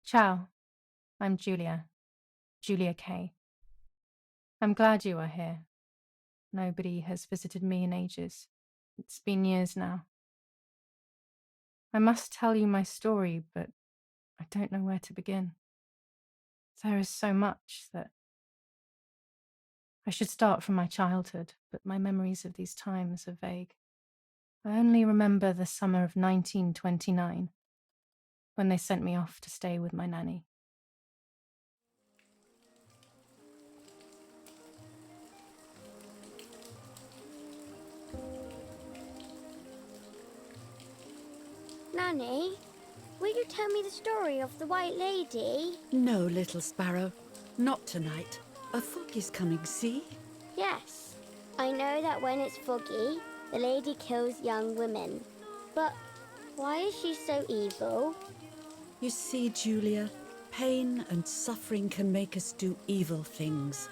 Ciao, I'm Julia Kay. I'm glad you are here. Nobody has visited me in ages. It's been years now. I must tell you my story, but I don't know where to begin. There is so much that I should start from my childhood, but my memories of these times are vague. I only remember the summer of 1929, when they sent me off to stay with my nanny. Nanny, will you tell me the story of the White Lady? No, little sparrow. Not tonight. A fog is coming, see? Yes. I know that when it's foggy, the lady kills young women. But why is she so evil? You see, Julia, pain and suffering can make us do evil things,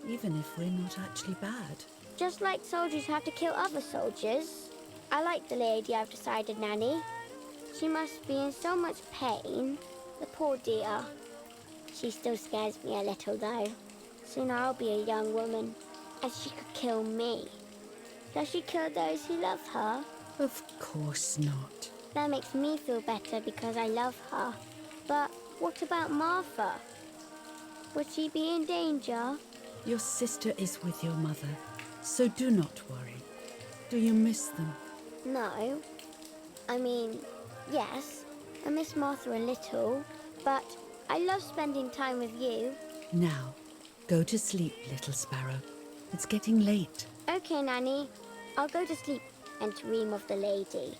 even if we're not actually bad. Just like soldiers have to kill other soldiers. I like the lady, I've decided, Nanny. She must be in so much pain. The poor dear. She still scares me a little, though. Soon I'll be a young woman, and she could kill me. Does she kill those who love her? Of course not. That makes me feel better because I love her. But what about Martha? Would she be in danger? Your sister is with your mother, so do not worry. Do you miss them? No. I mean, yes, I miss Martha a little, but I love spending time with you. Now, go to sleep, little sparrow. It's getting late. Okay, Nanny. I'll go to sleep and dream of the lady.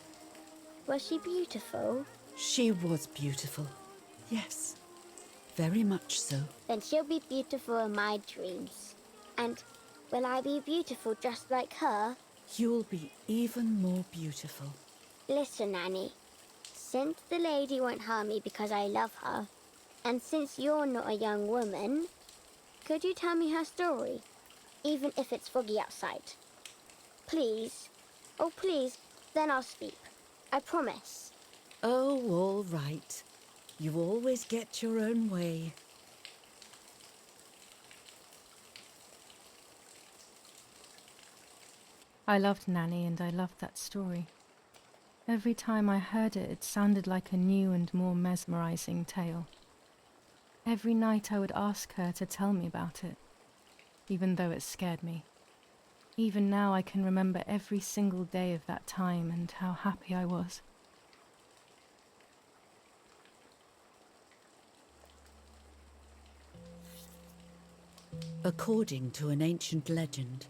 Was she beautiful? She was beautiful. Yes, very much so. Then she'll be beautiful in my dreams. And will I be beautiful just like her? You'll be even more beautiful. Listen, Nanny. Since the lady won't harm me because I love her, and since you're not a young woman, could you tell me her story, even if it's foggy outside? Please. Oh, please. Then I'll sleep. I promise. Oh, all right. You always get your own way. I loved Nanny and I loved that story. Every time I heard it, it sounded like a new and more mesmerizing tale. Every night I would ask her to tell me about it, even though it scared me. Even now I can remember every single day of that time and how happy I was. According to an ancient legend,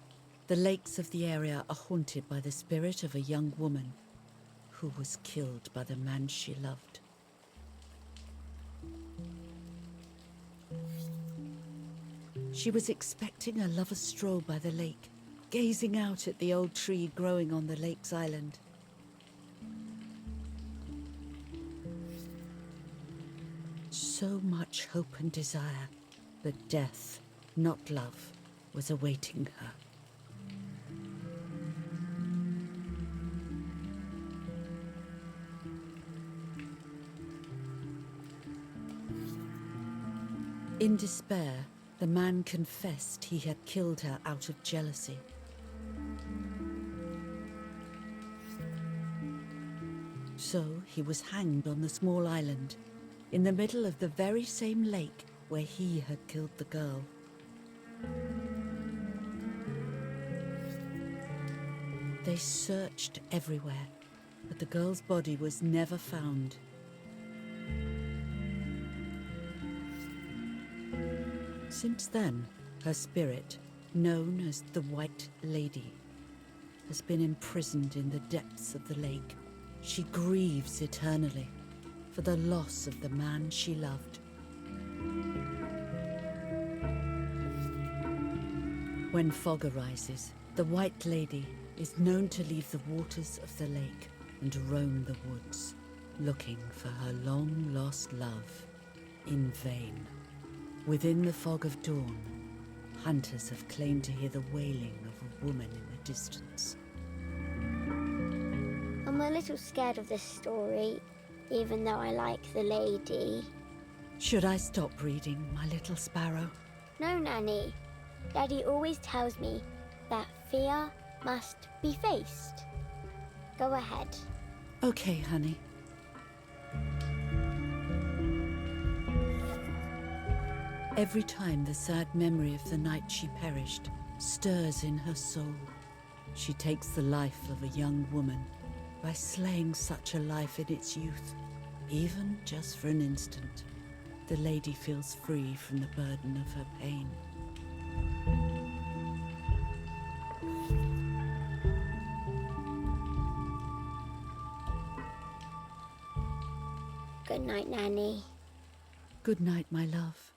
the lakes of the area are haunted by the spirit of a young woman who was killed by the man she loved. She was expecting a lover's stroll by the lake, gazing out at the old tree growing on the lake's island. So much hope and desire, but death, not love, was awaiting her. In despair, the man confessed he had killed her out of jealousy. So he was hanged on the small island, in the middle of the very same lake where he had killed the girl. They searched everywhere, but the girl's body was never found. Since then, her spirit, known as the White Lady, has been imprisoned in the depths of the lake. She grieves eternally for the loss of the man she loved. When fog arises, the White Lady is known to leave the waters of the lake and roam the woods, looking for her long-lost love in vain. Within the fog of dawn, hunters have claimed to hear the wailing of a woman in the distance. I'm a little scared of this story, even though I like the lady. Should I stop reading, my little sparrow? No, Nanny. Daddy always tells me that fear must be faced. Go ahead. Okay, honey. Every time the sad memory of the night she perished stirs in her soul, she takes the life of a young woman by slaying such a life in its youth. Even just for an instant, the lady feels free from the burden of her pain. Good night, Nanny. Good night, my love.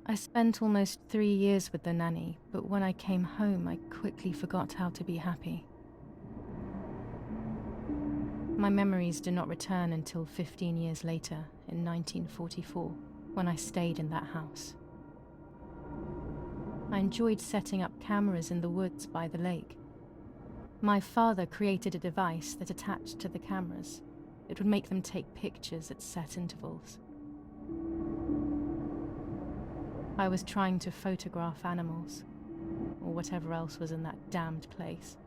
I spent almost 3 years with the nanny, but when I came home, I quickly forgot how to be happy. My memories do not return until 15 years later, in 1944, when I stayed in that house. I enjoyed setting up cameras in the woods by the lake. My father created a device that attached to the cameras. It would make them take pictures at set intervals. I was trying to photograph animals, or whatever else was in that damned place.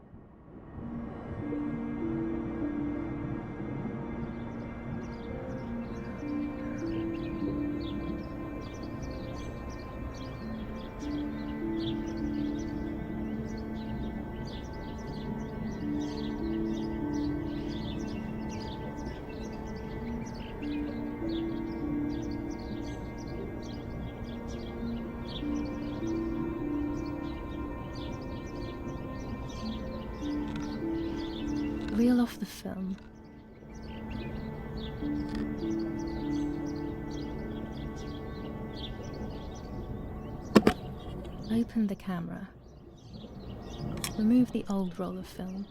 Reel off the film. Open the camera. Remove the old roll of film.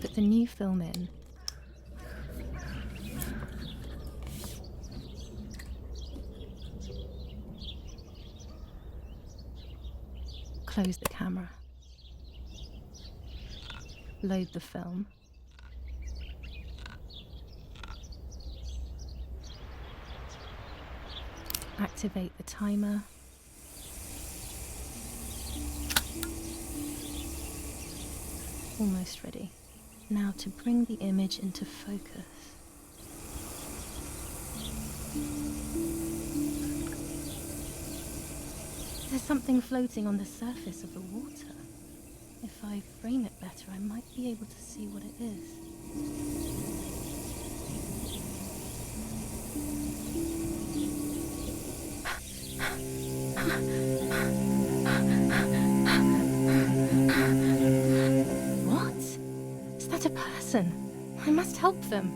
Put the new film in. Close the camera. Load the film. Activate the timer. Almost ready. Now to bring the image into focus. There's something floating on the surface of the water. If I frame it better, I might be able to see what it is. What? Is that a person? I must help them.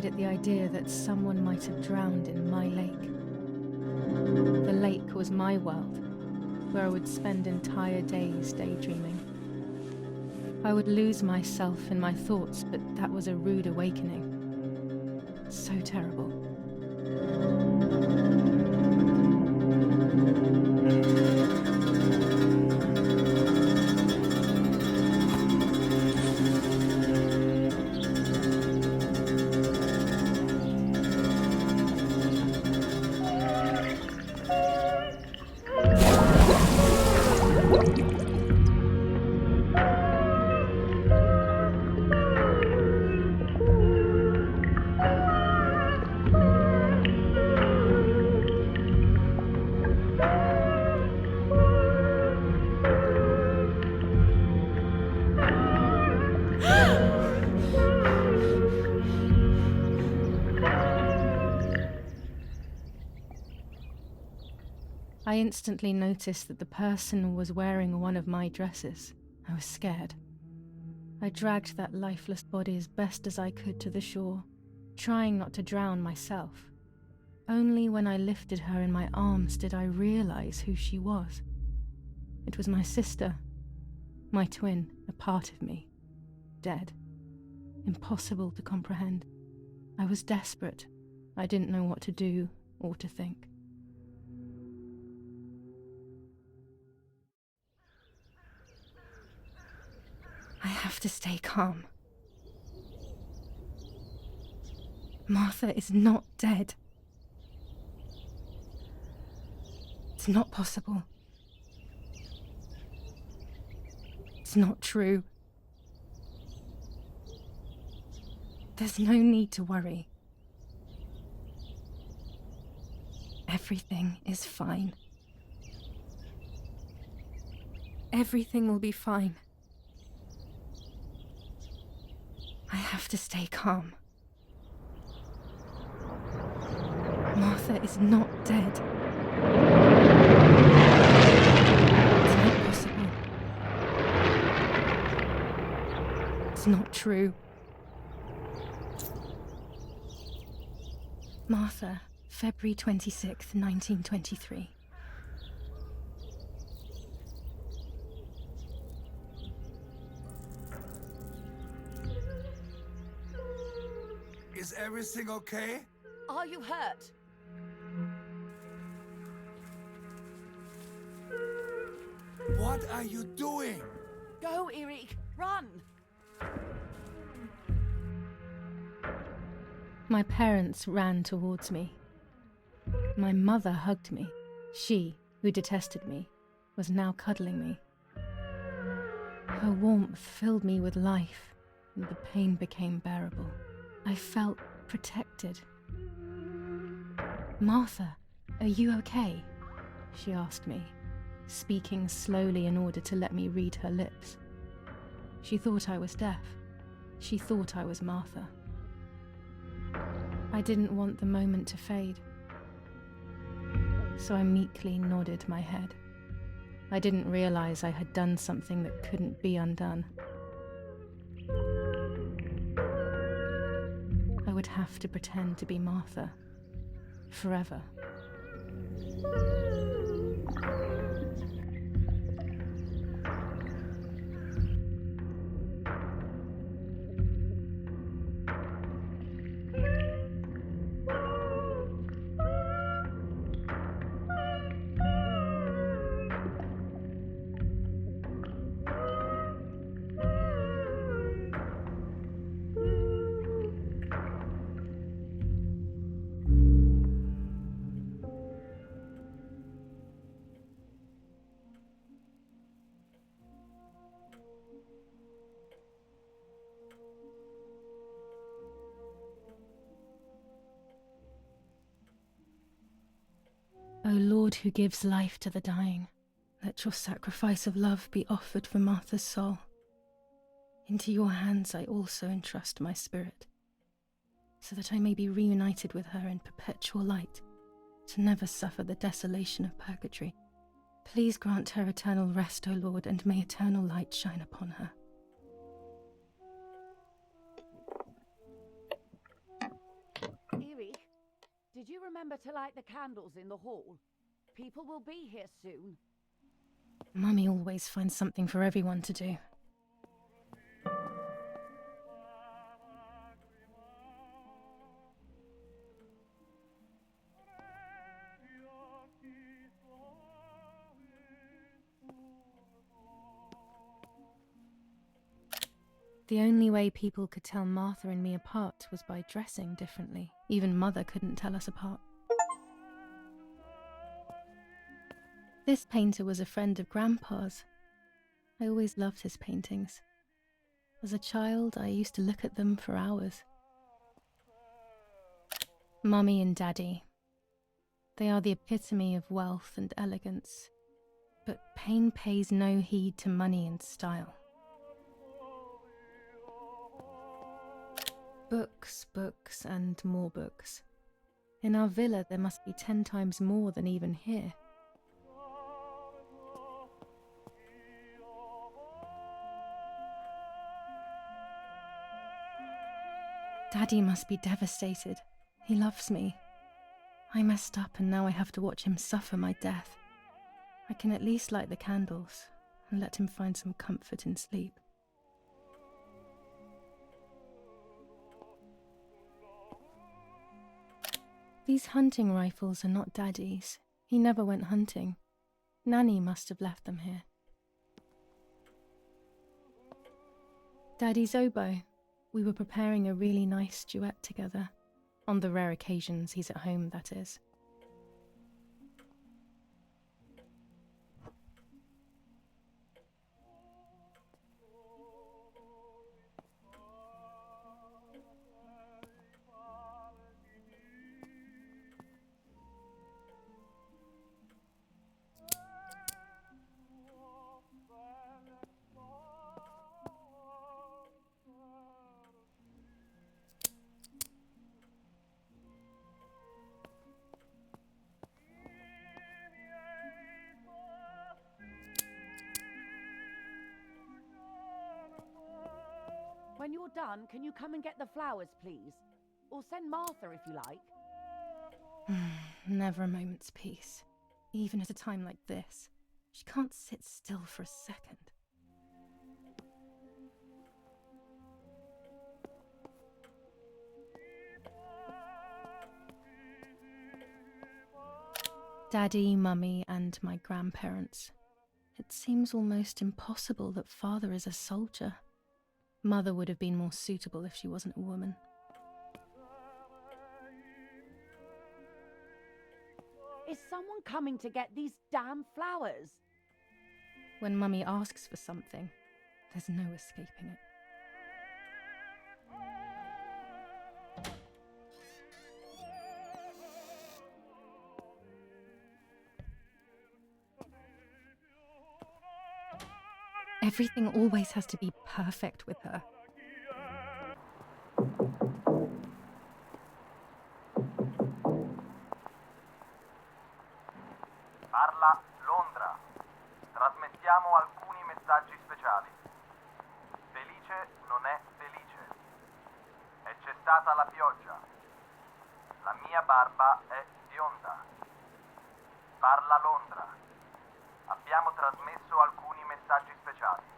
At the idea that someone might have drowned in my lake. The lake was my world, where I would spend entire days daydreaming. I would lose myself in my thoughts, but that was a rude awakening. So terrible. I instantly noticed that the person was wearing one of my dresses. I was scared. I dragged that lifeless body as best as I could to the shore, trying not to drown myself. Only when I lifted her in my arms did I realize who she was. It was my sister, my twin, a part of me, dead. Impossible to comprehend. I was desperate. I didn't know what to do or to think. I have to stay calm. Martha is not dead. It's not possible. It's not true. There's no need to worry. Everything is fine. Everything will be fine. I have to stay calm. Martha is not dead. It's not possible. It's not true. Martha, February 26th, 1923. Is everything okay? Are you hurt? What are you doing? Go, Eric, run! My parents ran towards me. My mother hugged me. She, who detested me, was now cuddling me. Her warmth filled me with life, and the pain became bearable. I felt protected. Martha, are you okay? She asked me, speaking slowly in order to let me read her lips. She thought I was deaf. She thought I was Martha. I didn't want the moment to fade, so I meekly nodded my head. I didn't realize I had done something that couldn't be undone. I would have to pretend to be Martha forever. O Lord, who gives life to the dying, let your sacrifice of love be offered for Martha's soul. Into your hands I also entrust my spirit, so that I may be reunited with her in perpetual light, to never suffer the desolation of purgatory. Please grant her eternal rest, O Lord, and may eternal light shine upon her. Eric, did you remember to light the candles in the hall? People will be here soon. Mummy always finds something for everyone to do. The only way people could tell Martha and me apart was by dressing differently. Even Mother couldn't tell us apart. This painter was a friend of Grandpa's. I always loved his paintings. As a child, I used to look at them for hours. Mummy and Daddy. They are the epitome of wealth and elegance. But pain pays no heed to money and style. Books, books, and more books. In our villa there must be 10 times more than even here. Daddy must be devastated. He loves me. I messed up and now I have to watch him suffer my death. I can at least light the candles and let him find some comfort in sleep. These hunting rifles are not Daddy's. He never went hunting. Nanny must have left them here. Daddy's oboe. We were preparing a really nice duet together. On the rare occasions he's at home, that is. When you're done, can you come and get the flowers, please? Or send Martha if you like. Never a moment's peace. Even at a time like this. She can't sit still for a second. Daddy, Mummy, and my grandparents. It seems almost impossible that Father is a soldier. Mother would have been more suitable if she wasn't a woman. Is someone coming to get these damn flowers? When Mummy asks for something, there's no escaping it. Everything always has to be perfect with her. Parla Londra. Trasmettiamo alcuni messaggi speciali. Felice non è felice. E c'è stata la pioggia. La mia barba è bionda. Parla Londra. Abbiamo trasmesso alcuni messaggi speciali.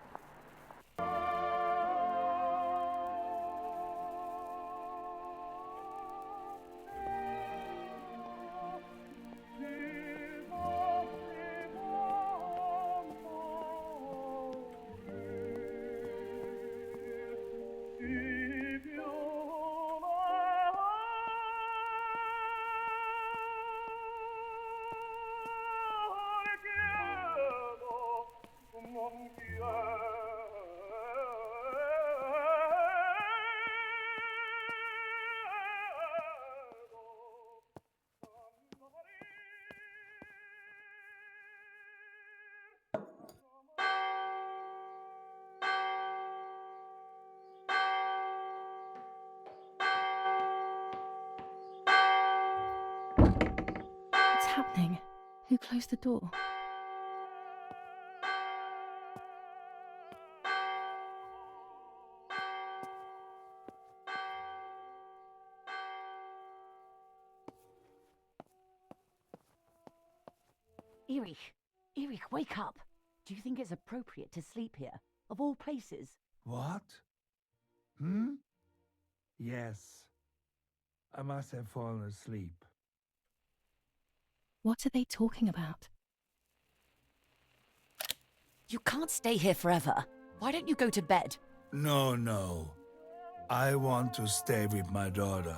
What's happening? Who closed the door? Erich, wake up. Do you think it's appropriate to sleep here, of all places? What? Yes. I must have fallen asleep. What are they talking about? You can't stay here forever. Why don't you go to bed? No. I want to stay with my daughter.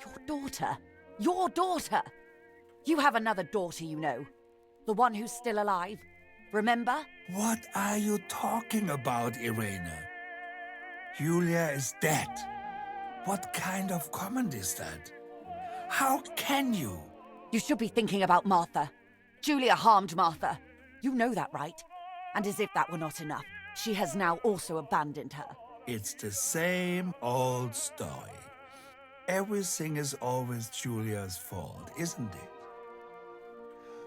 Your daughter? Your daughter? You have another daughter, you know. The one who's still alive. Remember? What are you talking about, Irene? Julia is dead. What kind of comment is that? How can you? You should be thinking about Martha. Julia harmed Martha. You know that, right? And as if that were not enough, she has now also abandoned her. It's the same old story. Everything is always Julia's fault, isn't it?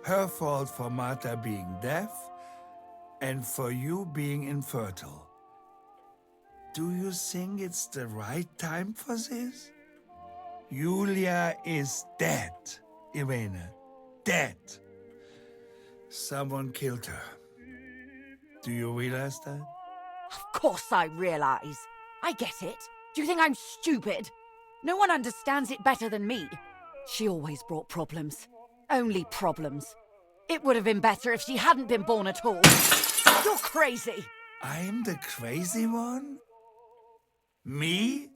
Her fault for Martha being deaf and for you being infertile. Do you think it's the right time for this? Julia is dead, Irene. Dead. Someone killed her. Do you realize that? Of course I realise. I get it. Do you think I'm stupid? No one understands it better than me. She always brought problems. Only problems. It would have been better if she hadn't been born at all. You're crazy. I'm the crazy one? Me?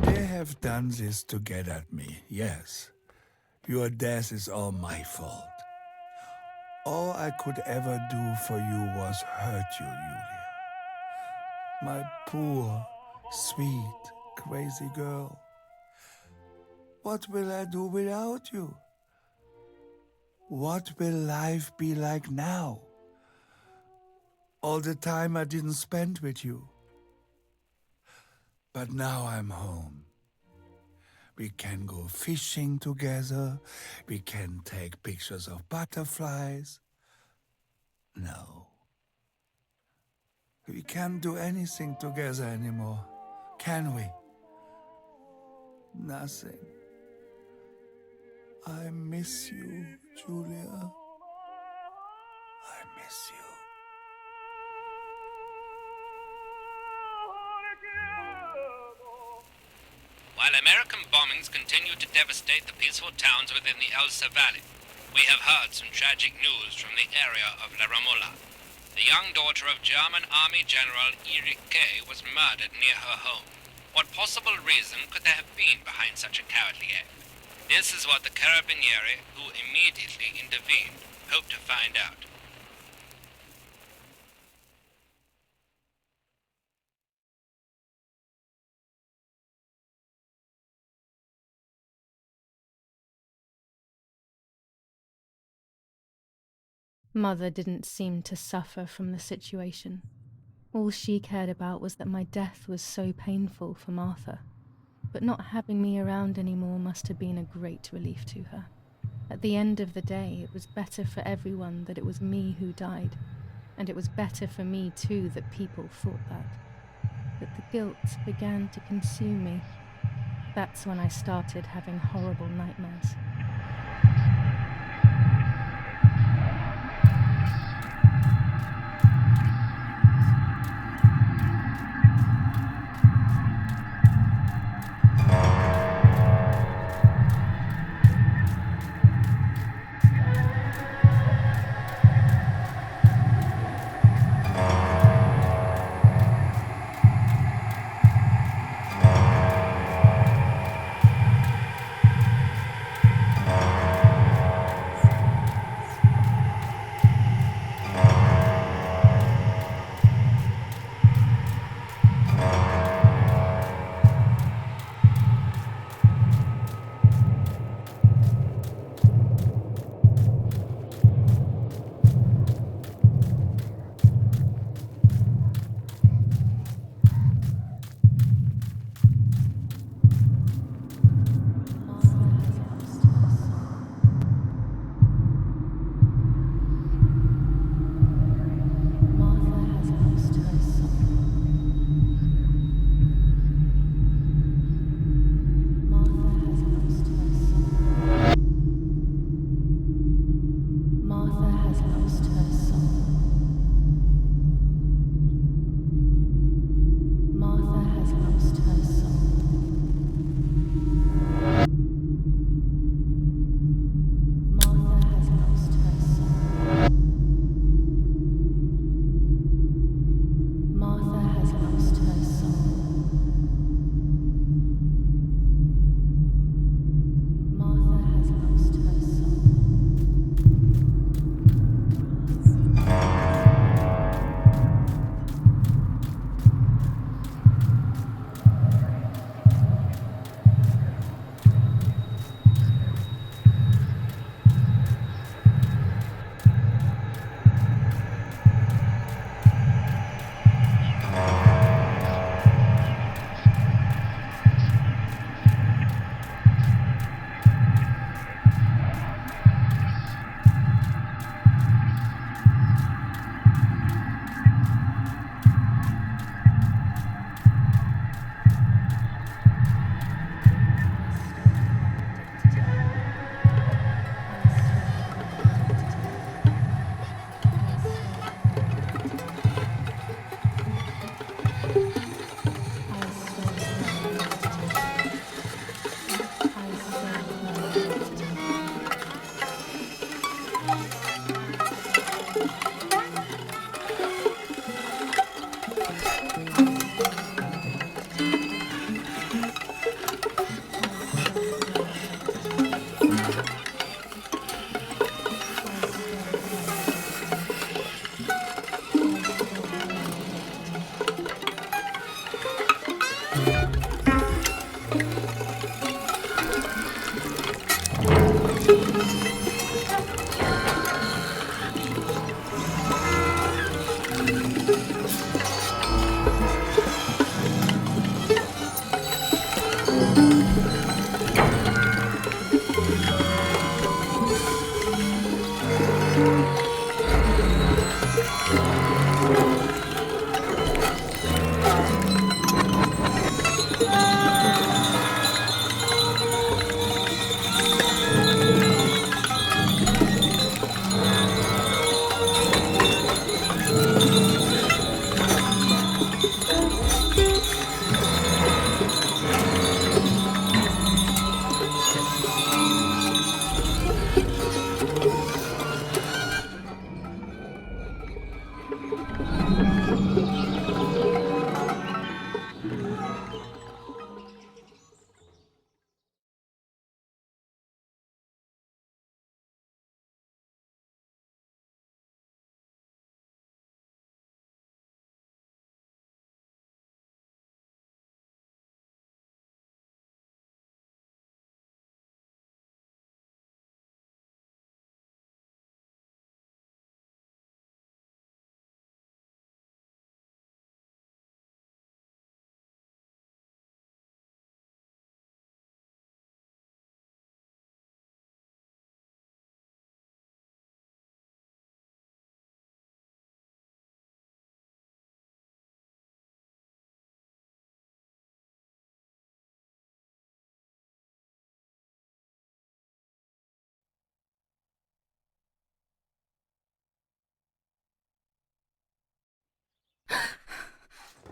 They have done this to get at me, yes. Your death is all my fault. All I could ever do for you was hurt you, Julia. My poor, sweet, crazy girl. What will I do without you? What will life be like now? All the time I didn't spend with you. But now I'm home. We can go fishing together. We can take pictures of butterflies. No. We can't do anything together anymore, can we? Nothing. I miss you, Julia. I miss you. While American bombings continue to devastate the peaceful towns within the Elsa Valley, we have heard some tragic news from the area of La Ramola. The young daughter of German Army General Erich K. was murdered near her home. What possible reason could there have been behind such a cowardly act? This is what the Carabinieri, who immediately intervened, hope to find out. Mother didn't seem to suffer from the situation. All she cared about was that my death was so painful for Martha. But not having me around anymore must have been a great relief to her. At the end of the day, it was better for everyone that it was me who died, and it was better for me too that people thought that. But the guilt began to consume me. That's when I started having horrible nightmares.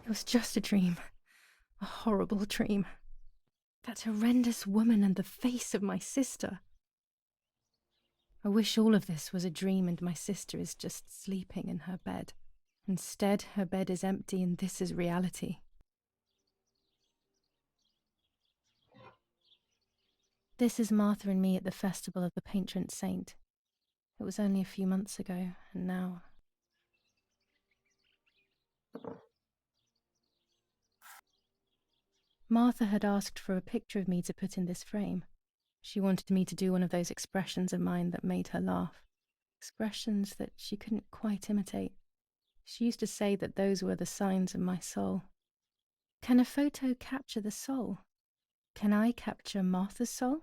It was just a dream. A horrible dream. That horrendous woman and the face of my sister. I wish all of this was a dream and my sister is just sleeping in her bed. Instead, her bed is empty and this is reality. This is Martha and me at the festival of the patron saint. It was only a few months ago, and now... Martha had asked for a picture of me to put in this frame. She wanted me to do one of those expressions of mine that made her laugh. Expressions that she couldn't quite imitate. She used to say that those were the signs of my soul. Can a photo capture the soul? Can I capture Martha's soul?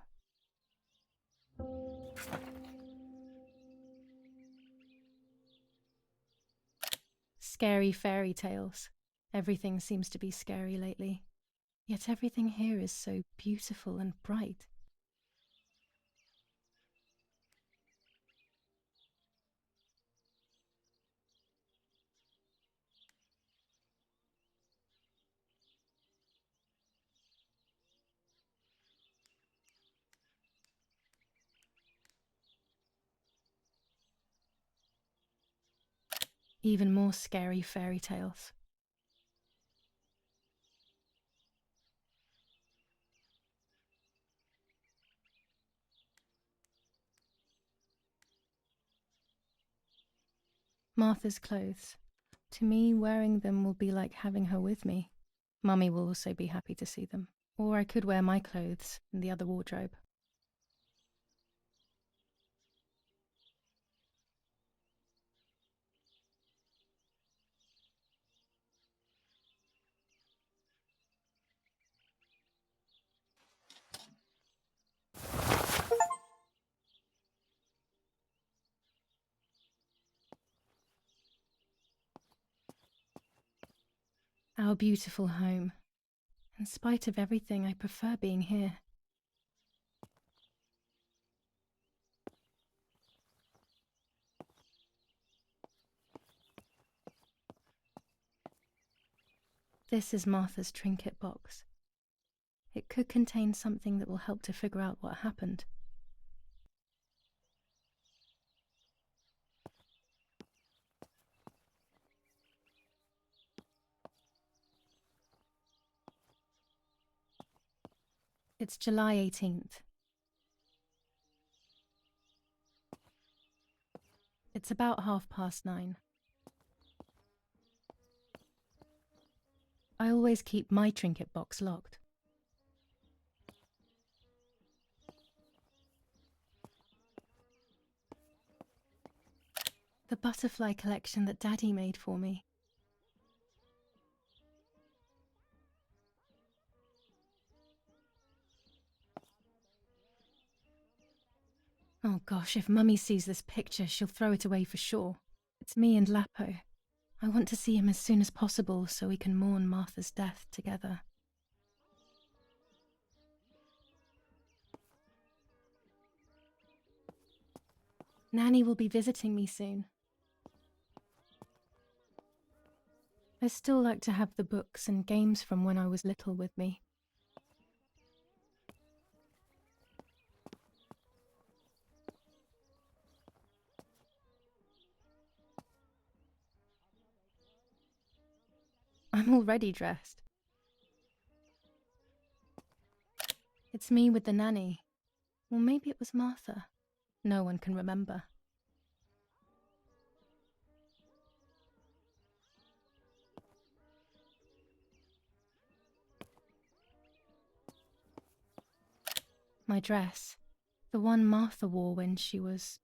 Scary fairy tales. Everything seems to be scary lately. Yet everything here is so beautiful and bright. Even more scary fairy tales. Martha's clothes. To me, wearing them will be like having her with me. Mummy will also be happy to see them. Or I could wear my clothes in the other wardrobe. Our beautiful home. In spite of everything, I prefer being here. This is Martha's trinket box. It could contain something that will help to figure out what happened. It's July 18th. It's about 9:30. I always keep my trinket box locked. The butterfly collection that Daddy made for me. Oh gosh, if Mummy sees this picture, she'll throw it away for sure. It's me and Lapo. I want to see him as soon as possible so we can mourn Martha's death together. Nanny will be visiting me soon. I still like to have the books and games from when I was little with me. I'm already dressed. It's me with the nanny. Or maybe it was Martha. No one can remember. My dress. The one Martha wore when she was...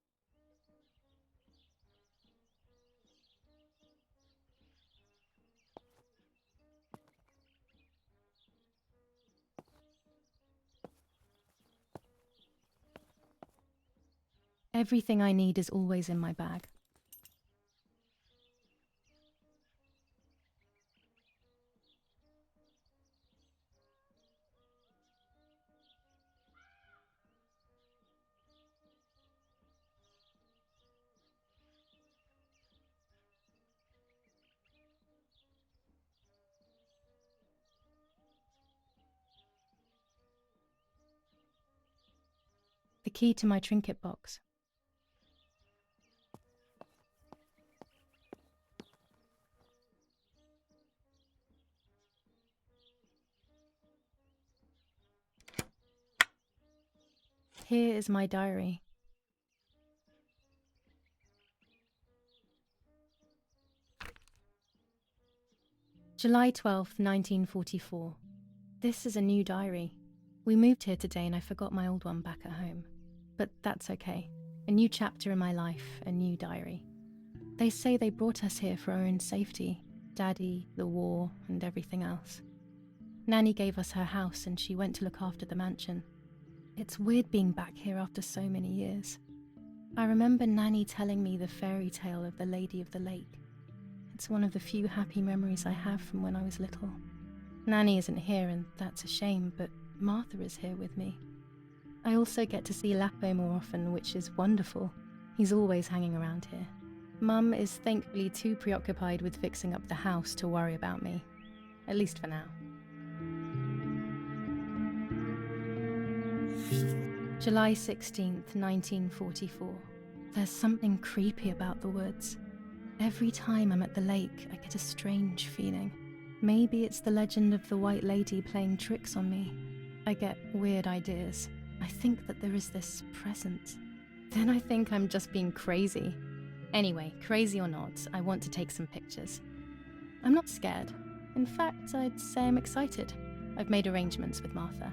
Everything I need is always in my bag. The key to my trinket box. Here is my diary. July 12th, 1944. This is a new diary. We moved here today and I forgot my old one back at home. But that's okay. A new chapter in my life, a new diary. They say they brought us here for our own safety. Daddy, the war, and everything else. Nanny gave us her house and she went to look after the mansion. It's weird being back here after so many years. I remember Nanny telling me the fairy tale of the Lady of the Lake. It's one of the few happy memories I have from when I was little. Nanny isn't here and that's a shame, but Martha is here with me. I also get to see Lapo more often, which is wonderful. He's always hanging around here. Mum is thankfully too preoccupied with fixing up the house to worry about me. At least for now. July 16th, 1944. There's something creepy about the woods. Every time I'm at the lake, I get a strange feeling. Maybe it's the legend of the White Lady playing tricks on me. I get weird ideas. I think that there is this presence. Then I think I'm just being crazy. Anyway, crazy or not, I want to take some pictures. I'm not scared. In fact, I'd say I'm excited. I've made arrangements with Martha.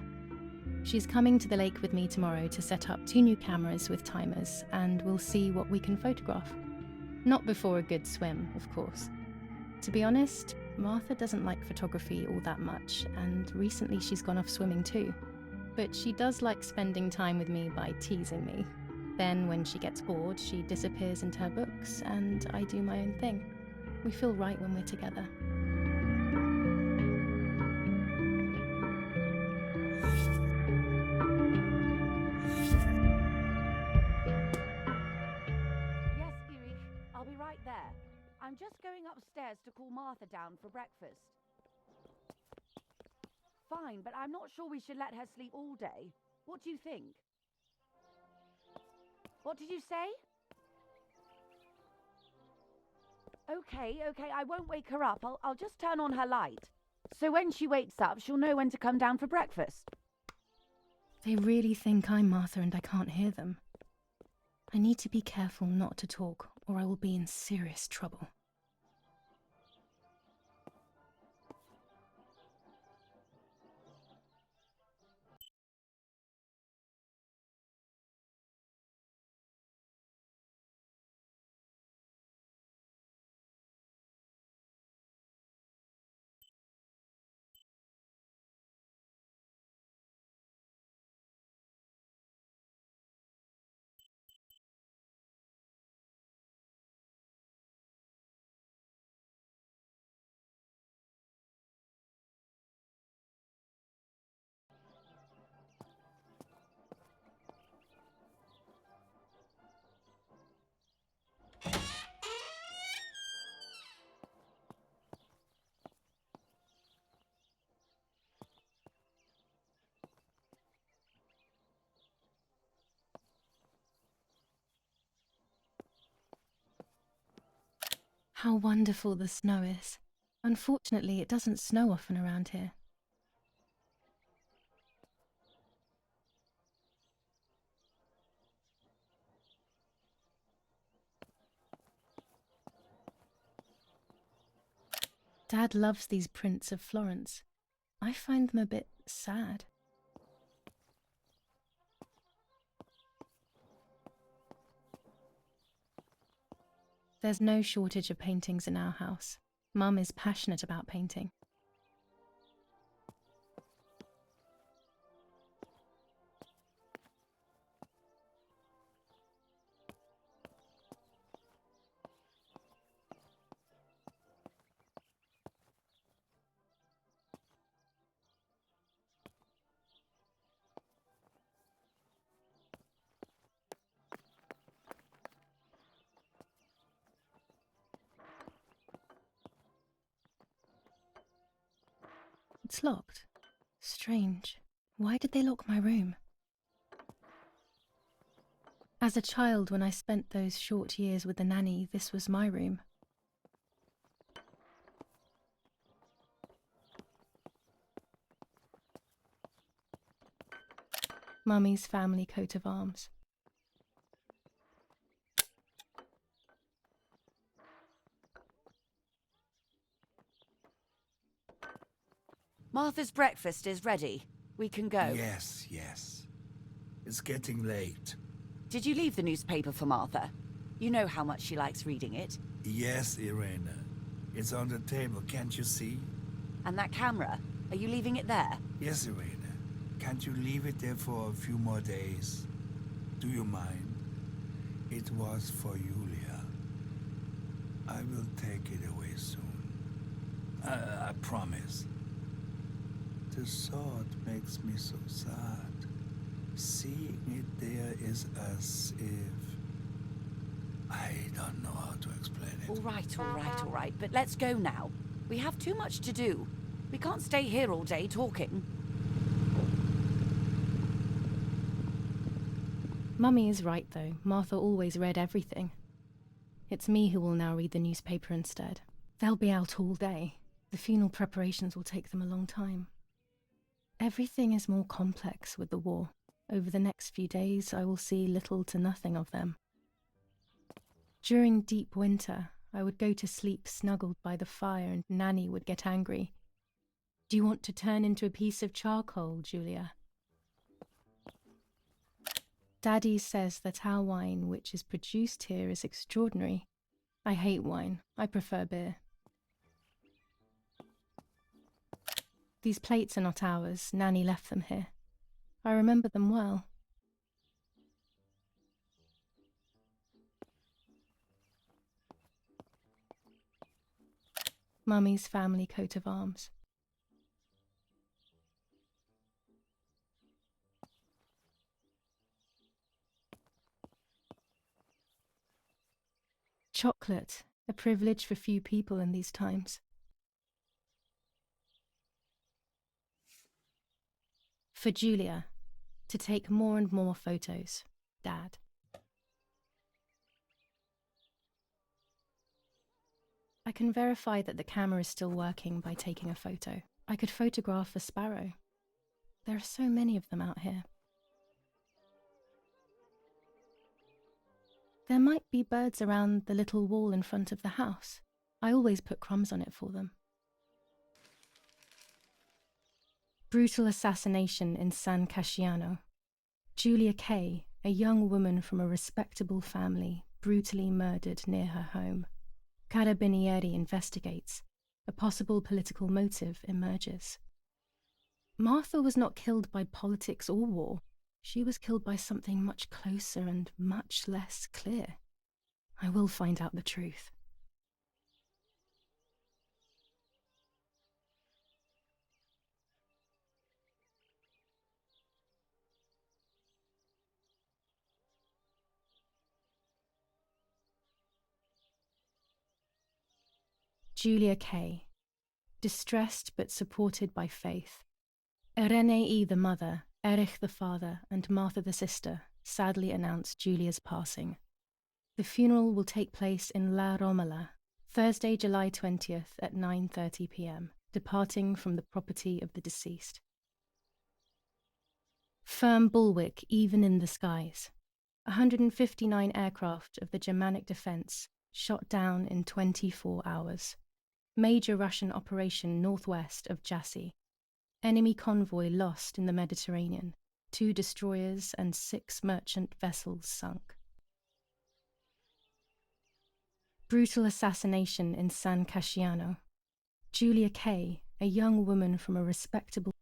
She's coming to the lake with me tomorrow to set up 2 new cameras with timers, and we'll see what we can photograph. Not before a good swim, of course. To be honest, Martha doesn't like photography all that much, and recently she's gone off swimming too. But she does like spending time with me by teasing me. Then, when she gets bored, she disappears into her books, and I do my own thing. We feel right when we're together. Yes, Erich, I'll be right there. I'm just going upstairs to call Martha down for breakfast. Fine, but I'm not sure we should let her sleep all day. What do you think? What did you say? Okay, I won't wake her up. I'll just turn on her light. So when she wakes up, she'll know when to come down for breakfast. They really think I'm Martha and I can't hear them. I need to be careful not to talk, or I will be in serious trouble. How wonderful the snow is. Unfortunately, it doesn't snow often around here. Dad loves these prints of Florence. I find them a bit sad. There's no shortage of paintings in our house. Mum is passionate about painting. It's locked. Strange. Why did they lock my room? As a child, when I spent those short years with the nanny, this was my room. Mummy's family coat of arms. Martha's breakfast is ready. We can go. Yes, yes. It's getting late. Did you leave the newspaper for Martha? You know how much she likes reading it. Yes, Irena. It's on the table, can't you see? And that camera, are you leaving it there? Yes, Irena. Can't you leave it there for a few more days? Do you mind? It was for Julia. I will take it away soon. I promise. The thought makes me so sad. Seeing it there is as if... I don't know how to explain it. All right, but let's go now. We have too much to do. We can't stay here all day talking. Mummy is right, though. Martha always read everything. It's me who will now read the newspaper instead. They'll be out all day. The funeral preparations will take them a long time. Everything is more complex with the war. Over the next few days, I will see little to nothing of them. During deep winter, I would go to sleep snuggled by the fire and Nanny would get angry. "Do you want to turn into a piece of charcoal, Julia?" Daddy says that our wine, which is produced here, is extraordinary. I hate wine. I prefer beer. These plates are not ours. Nanny left them here. I remember them well. Mummy's family coat of arms. Chocolate, a privilege for few people in these times. For Julia, to take more and more photos, Dad. I can verify that the camera is still working by taking a photo. I could photograph a sparrow. There are so many of them out here. There might be birds around the little wall in front of the house. I always put crumbs on it for them. Brutal assassination in San Casciano. Julia Kay, a young woman from a respectable family, brutally murdered near her home. Carabinieri investigates. A possible political motive emerges. Martha was not killed by politics or war. She was killed by something much closer and much less clear. I will find out the truth. Julia Kay, distressed but supported by faith. Irenei the mother, Erich the father, and Martha the sister sadly announced Julia's passing. The funeral will take place in La Romola, Thursday, July 20th at 9:30 p.m., departing from the property of the deceased. Firm bulwark even in the skies. 159 aircraft of the Germanic defense shot down in 24 hours. Major Russian operation northwest of Jassy. Enemy convoy lost in the Mediterranean. 2 destroyers and 6 merchant vessels sunk. Brutal assassination in San Casciano. Julia Kay, a young woman from a respectable...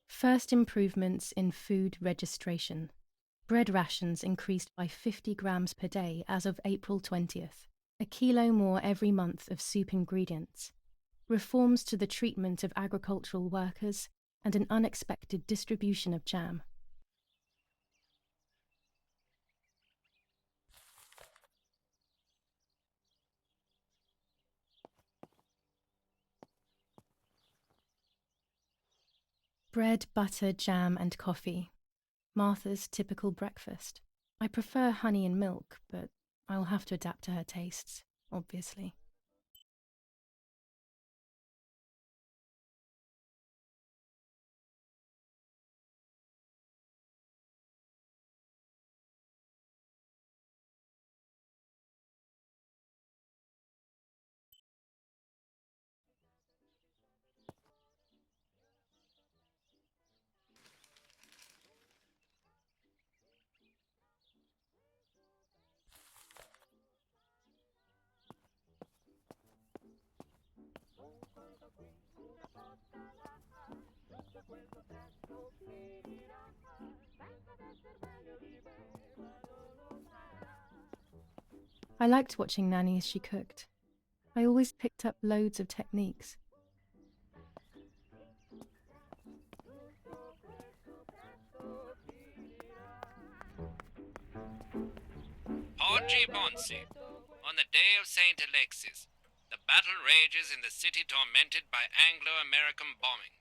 First improvements in food registration. Bread rations increased by 50 grams per day as of April 20th. A kilo more every month of soup ingredients. Reforms to the treatment of agricultural workers and an unexpected distribution of jam. Bread, butter, jam and coffee. Martha's typical breakfast. I prefer honey and milk, but I'll have to adapt to her tastes, obviously. I liked watching Nanny as she cooked. I always picked up loads of techniques. Oggi Bonsi. On the day of St. Alexis, the battle rages in the city tormented by Anglo-American bombing.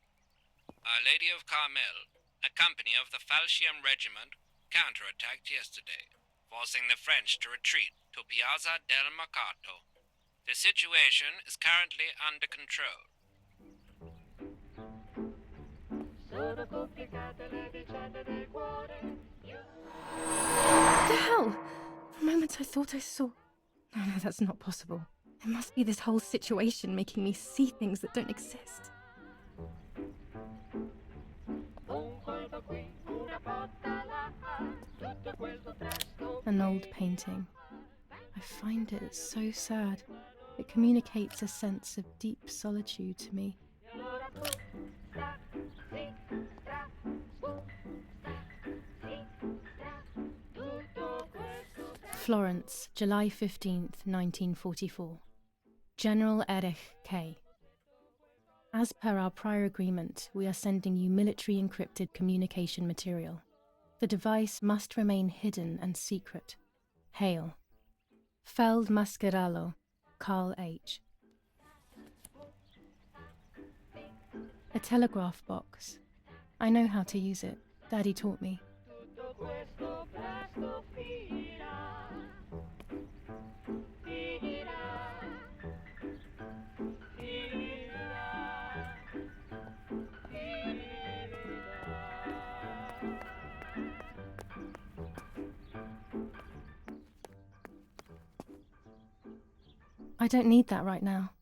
Our Lady of Carmel, a company of the Falchium Regiment, counterattacked yesterday, forcing the French to retreat to Piazza del Mercato. The situation is currently under control. What the hell? For a moment I thought I saw... No, that's not possible. It must be this whole situation making me see things that don't exist. An old painting. I find it so sad. It communicates a sense of deep solitude to me. Florence, July 15th, 1944. General Erich K. As per our prior agreement, we are sending you military encrypted communication material. The device must remain hidden and secret. Hail. Feldmaskerallo, Carl H. A telegraph box. I know how to use it. Daddy taught me. I don't need that right now.